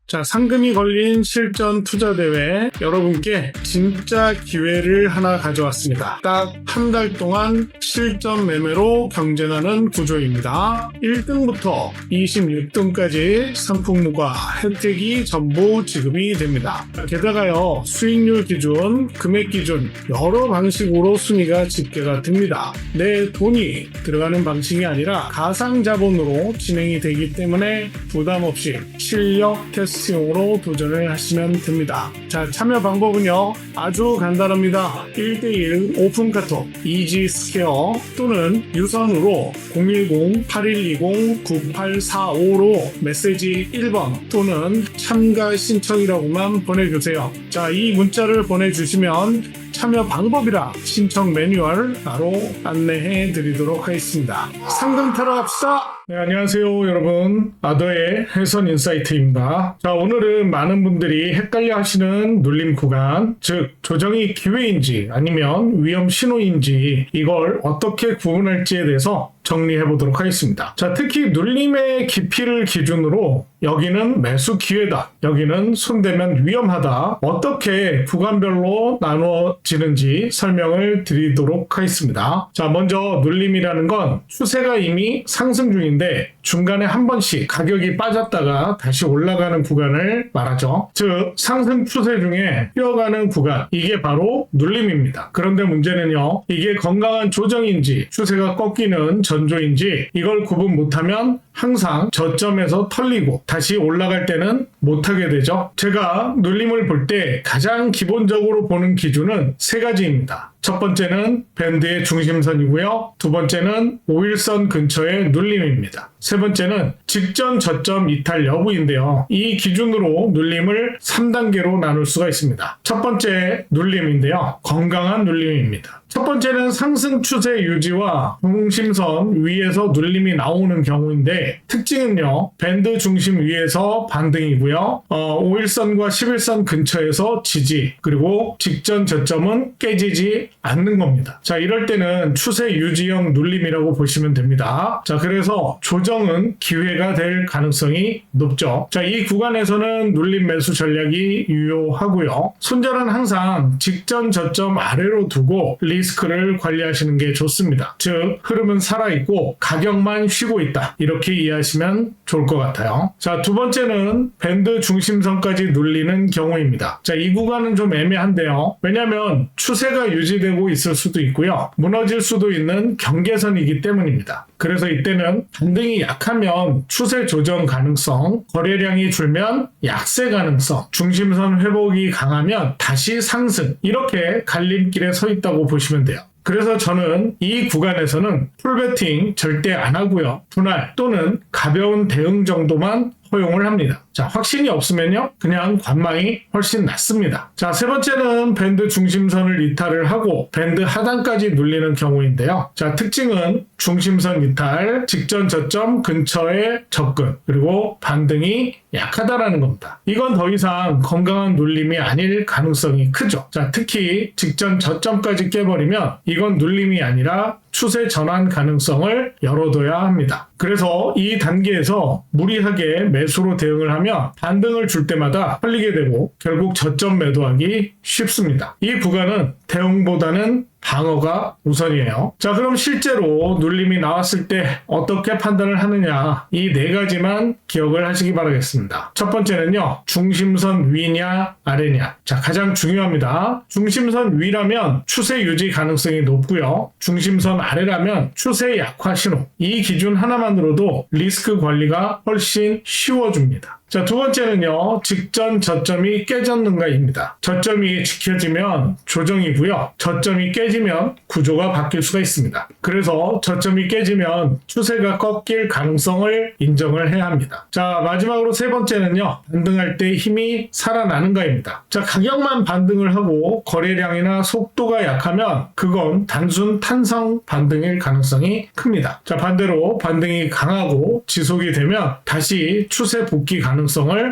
자, 상금이 걸린 실전 투자대회 여러분께 진짜 기회를 하나 가져왔습니다. 딱 한 달 동안 실전 매매로 경쟁하는 구조입니다. 1등부터 26등까지 상품과 혜택이 전부 지급이 됩니다. 게다가요, 수익률 기준, 금액 기준 여러 방식으로 순위가 집계가 됩니다. 내 돈이 들어가는 방식이 아니라 가상 자본으로 진행이 되기 때문에 부담 없이 실력 테스트용으로 도전을 하시면 됩니다. 자, 참여 방법은요, 아주 간단합니다. 1대1 오픈 카톡 이지 스퀘어 또는 유선으로 010-8120-9845로 메시지 1번 또는 참가 신청이라고만 보내주세요. 자, 이 문자를 보내주시면 참여 방법이랑 신청 매뉴얼 바로 안내해 드리도록 하겠습니다. 상금 타러 갑시다. 네, 안녕하세요 여러분, 아더의 해선 인사이트입니다. 자, 오늘은 많은 분들이 헷갈려 하시는 눌림 구간, 즉 조정이 기회인지 아니면 위험 신호인지 이걸 어떻게 구분할지에 대해서 정리해 보도록 하겠습니다. 자, 특히 눌림의 깊이를 기준으로 여기는 매수 기회다, 여기는 손대면 위험하다, 어떻게 구간별로 나누어지는지 설명을 드리도록 하겠습니다. 자, 먼저 눌림이라는 건 추세가 이미 상승 중인데 중간에 한 번씩 가격이 빠졌다가 다시 올라가는 구간을 말하죠. 즉 상승 추세 중에 뛰어가는 구간, 이게 바로 눌림입니다. 그런데 문제는요, 이게 건강한 조정인지 추세가 꺾이는 전조인지 이걸 구분 못하면 항상 저점에서 털리고 다시 올라갈 때는 못하게 되죠. 제가 눌림을 볼 때 가장 기본적으로 보는 기준은 세 가지입니다. 첫 번째는 밴드의 중심선이고요. 두 번째는 5일선 근처의 눌림입니다. 세 번째는 직전 저점 이탈 여부인데요. 이 기준으로 눌림을 3단계로 나눌 수가 있습니다. 첫 번째 눌림인데요, 건강한 눌림입니다. 첫 번째는 상승 추세 유지와 중심선 위에서 눌림이 나오는 경우인데 특징은요, 밴드 중심 위에서 반등이고요, 5일선과 11선 근처에서 지지, 그리고 직전 저점은 깨지지 않는 겁니다. 자, 이럴 때는 추세 유지형 눌림이라고 보시면 됩니다. 자, 그래서 조정은 기회가 될 가능성이 높죠. 자, 이 구간에서는 눌림 매수 전략이 유효하고요. 손절은 항상 직전 저점 아래로 두고 리스크를 관리하시는 게 좋습니다. 즉 흐름은 살아있고 가격만 쉬고 있다, 이렇게 이해하시면 좋을 것 같아요. 자, 두 번째는 밴드 중심선까지 눌리는 경우입니다. 자, 이 구간은 좀 애매한데요, 왜냐하면 추세가 유지되고 있을 수도 있고요, 무너질 수도 있는 경계선이기 때문입니다. 그래서 이때는 반등이 약하면 추세 조정 가능성, 거래량이 줄면 약세 가능성, 중심선 회복이 강하면 다시 상승, 이렇게 갈림길에 서 있다고 보시면 돼요. 그래서 저는 이 구간에서는 풀베팅 절대 안 하고요, 분할 또는 가벼운 대응 정도만 허용을 합니다. 자, 확신이 없으면요, 그냥 관망이 훨씬 낫습니다. 자, 세 번째는 밴드 중심선을 이탈을 하고 밴드 하단까지 눌리는 경우인데요. 자, 특징은 중심선 이탈, 직전 저점 근처에 접근, 그리고 반등이 약하다라는 겁니다. 이건 더 이상 건강한 눌림이 아닐 가능성이 크죠. 자, 특히 직전 저점까지 깨버리면 이건 눌림이 아니라 추세 전환 가능성을 열어둬야 합니다. 그래서 이 단계에서 무리하게 매수로 대응을 하면 반등을 줄 때마다 팔리게 되고 결국 저점 매도하기 쉽습니다. 이 구간은 대응보다는 방어가 우선이에요. 자, 그럼 실제로 눌림이 나왔을 때 어떻게 판단을 하느냐, 이 네 가지만 기억을 하시기 바라겠습니다. 첫 번째는요, 중심선 위냐 아래냐. 자, 가장 중요합니다. 중심선 위라면 추세 유지 가능성이 높고요, 중심선 아래라면 추세 약화 신호. 이 기준 하나만으로도 리스크 관리가 훨씬 쉬워집니다. 자, 두 번째는요, 직전 저점이 깨졌는가입니다. 저점이 지켜지면 조정이고요, 저점이 깨지면 구조가 바뀔 수가 있습니다. 그래서 저점이 깨지면 추세가 꺾일 가능성을 인정을 해야 합니다. 자, 마지막으로 세 번째는요, 반등할 때 힘이 살아나는가입니다. 자, 가격만 반등을 하고 거래량이나 속도가 약하면 그건 단순 탄성 반등일 가능성이 큽니다. 자, 반대로 반등이 강하고 지속이 되면 다시 추세 복귀 가능성을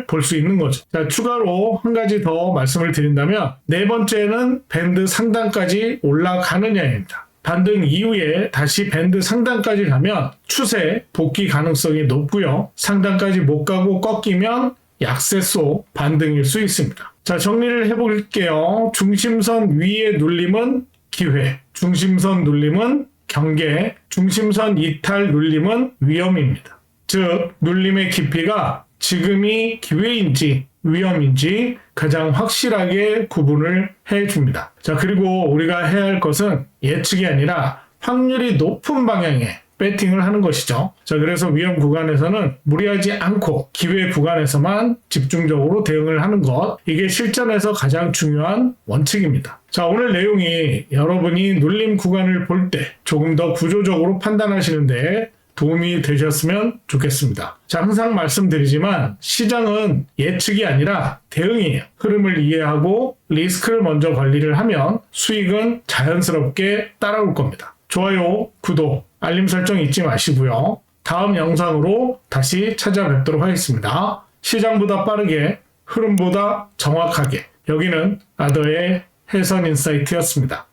볼 수 있는 거죠. 자, 추가로 한 가지 더 말씀을 드린다면 네 번째는 밴드 상단까지 올라가느냐입니다. 반등 이후에 다시 밴드 상단까지 가면 추세 복귀 가능성이 높고요, 상단까지 못 가고 꺾이면 약세소 반등일 수 있습니다. 자, 정리를 해볼게요. 중심선 위에 눌림은 기회, 중심선 눌림은 경계, 중심선 이탈 눌림은 위험입니다. 즉, 눌림의 깊이가 지금이 기회인지 위험인지 가장 확실하게 구분을 해줍니다. 자, 그리고 우리가 해야 할 것은 예측이 아니라 확률이 높은 방향에 배팅을 하는 것이죠. 자, 그래서 위험 구간에서는 무리하지 않고 기회 구간에서만 집중적으로 대응을 하는 것, 이게 실전에서 가장 중요한 원칙입니다. 자, 오늘 내용이 여러분이 눌림 구간을 볼 때 조금 더 구조적으로 판단하시는데 도움이 되셨으면 좋겠습니다. 자, 항상 말씀드리지만 시장은 예측이 아니라 대응이에요. 흐름을 이해하고 리스크를 먼저 관리를 하면 수익은 자연스럽게 따라올 겁니다. 좋아요, 구독, 알림 설정 잊지 마시고요. 다음 영상으로 다시 찾아뵙도록 하겠습니다. 시장보다 빠르게, 흐름보다 정확하게. 여기는 아더의 해선 인사이트였습니다.